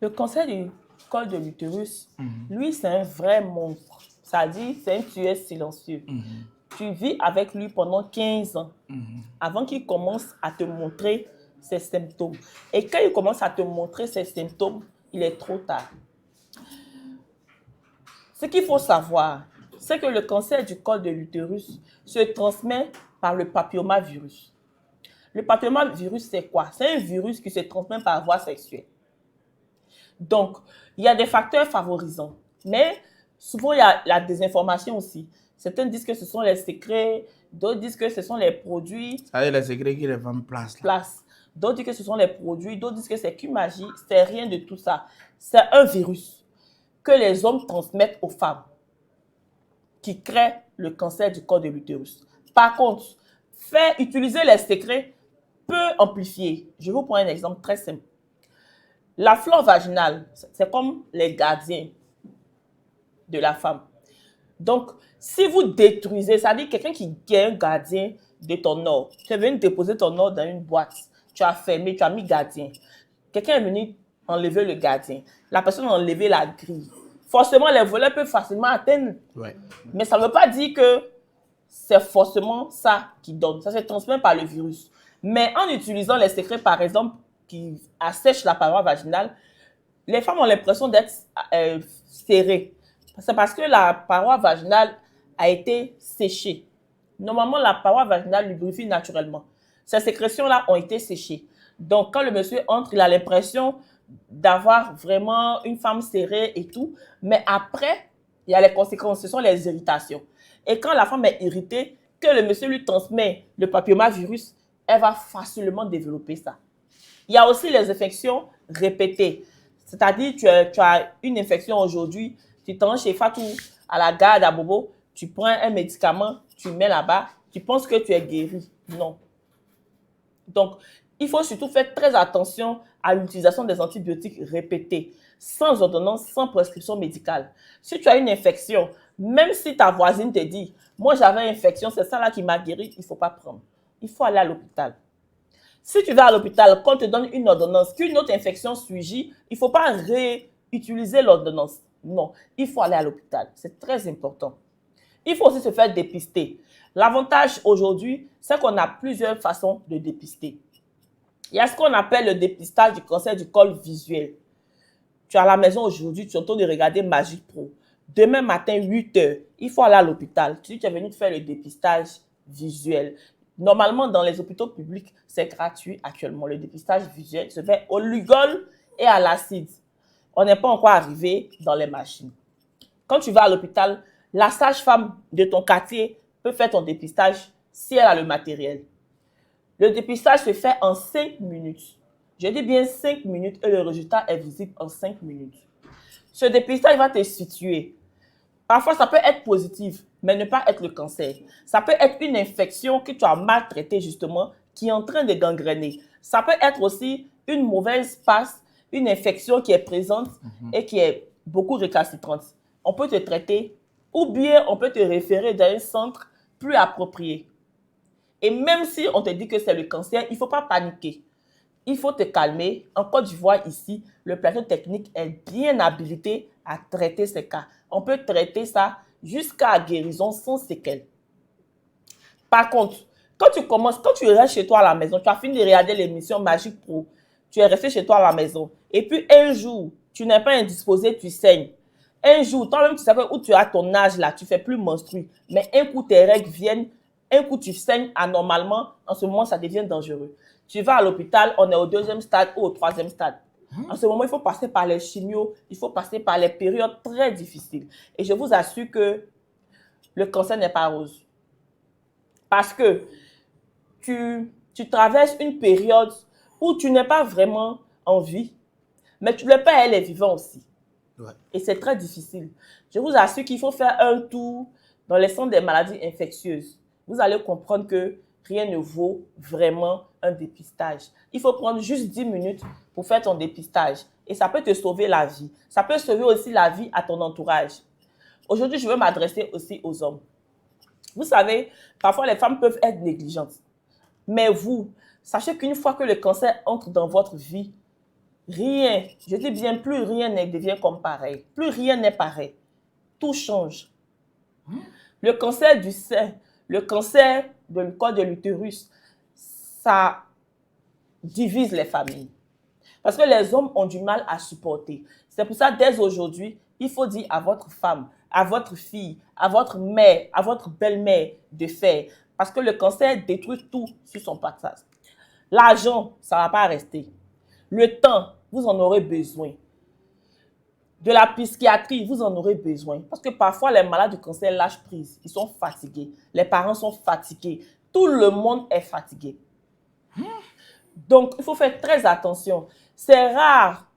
Le cancer du col de l'utérus, lui, c'est un vrai monstre. C'est-à-dire, c'est un tueur silencieux. Tu vis avec lui pendant 15 ans avant qu'il commence à te montrer ses symptômes. Et quand il commence à te montrer ses symptômes, il est trop tard. Ce qu'il faut savoir, c'est que le cancer du col de l'utérus se transmet par le papillomavirus. Le papillomavirus, c'est quoi? C'est un virus qui se transmet par voie sexuelle. Donc, il y a des facteurs favorisants. Mais souvent, il y a la désinformation aussi. Certains disent que ce sont les secrets, d'autres disent que ce sont les produits. Ça veut dire les secrets qui les vendent place. D'autres disent que ce sont les produits, d'autres disent que c'est qu'une magie. C'est rien de tout ça. C'est un virus que les hommes transmettent aux femmes qui crée le cancer du col de l'utérus. Par contre, faire utiliser les secrets peut amplifier. Je vous prends un exemple très simple. La flore vaginale, c'est comme les gardiens de la femme. Donc, si vous détruisez, c'est-à-dire quelqu'un qui est un gardien de ton or, tu es venu déposer ton or dans une boîte, tu as fermé, tu as mis gardien. Quelqu'un est venu enlever le gardien. La personne a enlevé la grille. Forcément, les voleurs peuvent facilement atteindre. Ouais. Mais ça ne veut pas dire que c'est forcément ça qui donne. Ça se transmet par le virus. Mais en utilisant les secrets, par exemple, qui assèchent la paroi vaginale, les femmes ont l'impression d'être serrées. C'est parce que la paroi vaginale a été séchée. Normalement, la paroi vaginale lubrifie naturellement. Ces sécrétions-là ont été séchées. Donc, quand le monsieur entre, il a l'impression d'avoir vraiment une femme serrée et tout. Mais après, il y a les conséquences, ce sont les irritations. Et quand la femme est irritée, que le monsieur lui transmet le papillomavirus, elle va facilement développer ça. Il y a aussi les infections répétées. C'est-à-dire, tu as une infection aujourd'hui, tu t'en chez Fatou à la gare d'Abobo, tu prends un médicament, tu mets là-bas, tu penses que tu es guéri. Non. Donc, il faut surtout faire très attention à l'utilisation des antibiotiques répétés, sans ordonnance, sans prescription médicale. Si tu as une infection, même si ta voisine te dit « Moi, j'avais une infection, c'est ça là qui m'a guéri », il ne faut pas prendre. Il faut aller à l'hôpital. Si tu vas à l'hôpital, qu'on te donne une ordonnance, qu'une autre infection surgit, il ne faut pas réutiliser l'ordonnance. Non, il faut aller à l'hôpital. C'est très important. Il faut aussi se faire dépister. L'avantage aujourd'hui, c'est qu'on a plusieurs façons de dépister. Il y a ce qu'on appelle le dépistage du cancer du col visuel. Tu es à la maison aujourd'hui, tu es en train de regarder Magic Pro. Demain matin, 8 h, il faut aller à l'hôpital. Tu dis que tu es venu te faire le dépistage visuel. Normalement, dans les hôpitaux publics, c'est gratuit actuellement. Le dépistage visuel se fait au Lugol et à l'acide. On n'est pas encore arrivé dans les machines. Quand tu vas à l'hôpital, la sage-femme de ton quartier peut faire ton dépistage si elle a le matériel. Le dépistage se fait en 5 minutes. Je dis bien 5 minutes et le résultat est visible en 5 minutes. Ce dépistage va te situer. Parfois, ça peut être positif, mais ne pas être le cancer. Ça peut être une infection que tu as mal traitée justement, qui est en train de gangréner. Ça peut être aussi une mauvaise passe, une infection qui est présente et qui est beaucoup récalcitrante. On peut te traiter ou bien on peut te référer dans un centre plus approprié. Et même si on te dit que c'est le cancer, il ne faut pas paniquer. Il faut te calmer. En Côte d'Ivoire, ici, le plateau technique est bien habilité à traiter ces cas. On peut traiter ça jusqu'à guérison sans séquelles. Par contre, quand tu restes chez toi à la maison, tu as fini de regarder l'émission Magic Pro, tu es resté chez toi à la maison, et puis un jour, tu n'es pas indisposé, tu saignes. Un jour, toi-même, tu sais où tu as ton âge là, tu ne fais plus menstruer, mais un coup, tes règles viennent, un coup, tu saignes anormalement, en ce moment, ça devient dangereux. Tu vas à l'hôpital, on est au 2e stade ou au 3e stade. En ce moment, il faut passer par les chimios, il faut passer par les périodes très difficiles. Et je vous assure que le cancer n'est pas rose. Parce que tu traverses une période où tu n'es pas vraiment en vie, mais le père, elle est vivant aussi. Ouais. Et c'est très difficile. Je vous assure qu'il faut faire un tour dans les centres des maladies infectieuses. Vous allez comprendre que rien ne vaut vraiment un dépistage. Il faut prendre juste 10 minutes pour faire ton dépistage. Et ça peut te sauver la vie. Ça peut sauver aussi la vie à ton entourage. Aujourd'hui, je veux m'adresser aussi aux hommes. Vous savez, parfois les femmes peuvent être négligentes. Mais vous, sachez qu'une fois que le cancer entre dans votre vie, Rien, je dis bien, plus rien ne devient comme pareil. Plus rien n'est pareil. Tout change. Le cancer du sein, le cancer du col de l'utérus, ça divise les familles. Parce que les hommes ont du mal à supporter. C'est pour ça, dès aujourd'hui, il faut dire à votre femme, à votre fille, à votre mère, à votre belle-mère de faire. Parce que le cancer détruit tout sur son passage. L'argent, ça ne va pas rester. Le temps, vous en aurez besoin. De la psychiatrie, vous en aurez besoin. Parce que parfois, les malades du cancer lâchent prise. Ils sont fatigués. Les parents sont fatigués. Tout le monde est fatigué. Donc, il faut faire très attention. C'est rare.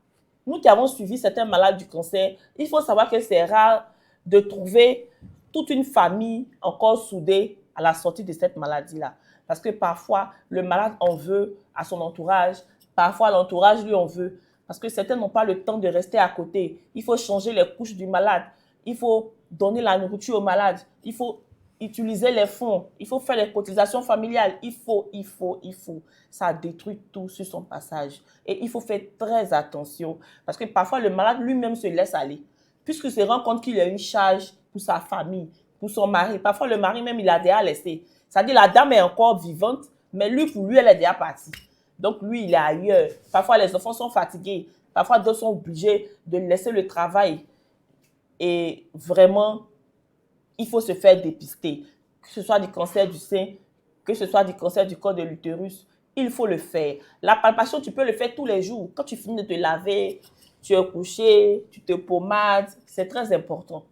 Nous qui avons suivi certains malades du cancer, il faut savoir que c'est rare de trouver toute une famille encore soudée à la sortie de cette maladie-là. Parce que parfois, le malade en veut à son entourage. Parfois, l'entourage lui en veut. Parce que certains n'ont pas le temps de rester à côté. Il faut changer les couches du malade. Il faut donner la nourriture au malade. Il faut utiliser les fonds. Il faut faire les cotisations familiales. Il faut. Ça détruit tout sur son passage. Et il faut faire très attention. Parce que parfois, le malade lui-même se laisse aller. Puisqu'il se rend compte qu'il a une charge pour sa famille, pour son mari. Parfois, le mari même, il a déjà laissé. C'est-à-dire, la dame est encore vivante, mais lui, pour lui, elle est déjà partie. Donc, lui, il est ailleurs. Parfois, les enfants sont fatigués. Parfois, d'autres sont obligés de laisser le travail. Et vraiment, il faut se faire dépister. Que ce soit du cancer du sein, que ce soit du cancer du col de l'utérus, il faut le faire. La palpation, tu peux le faire tous les jours. Quand tu finis de te laver, tu es couché, tu te pommades. C'est très important.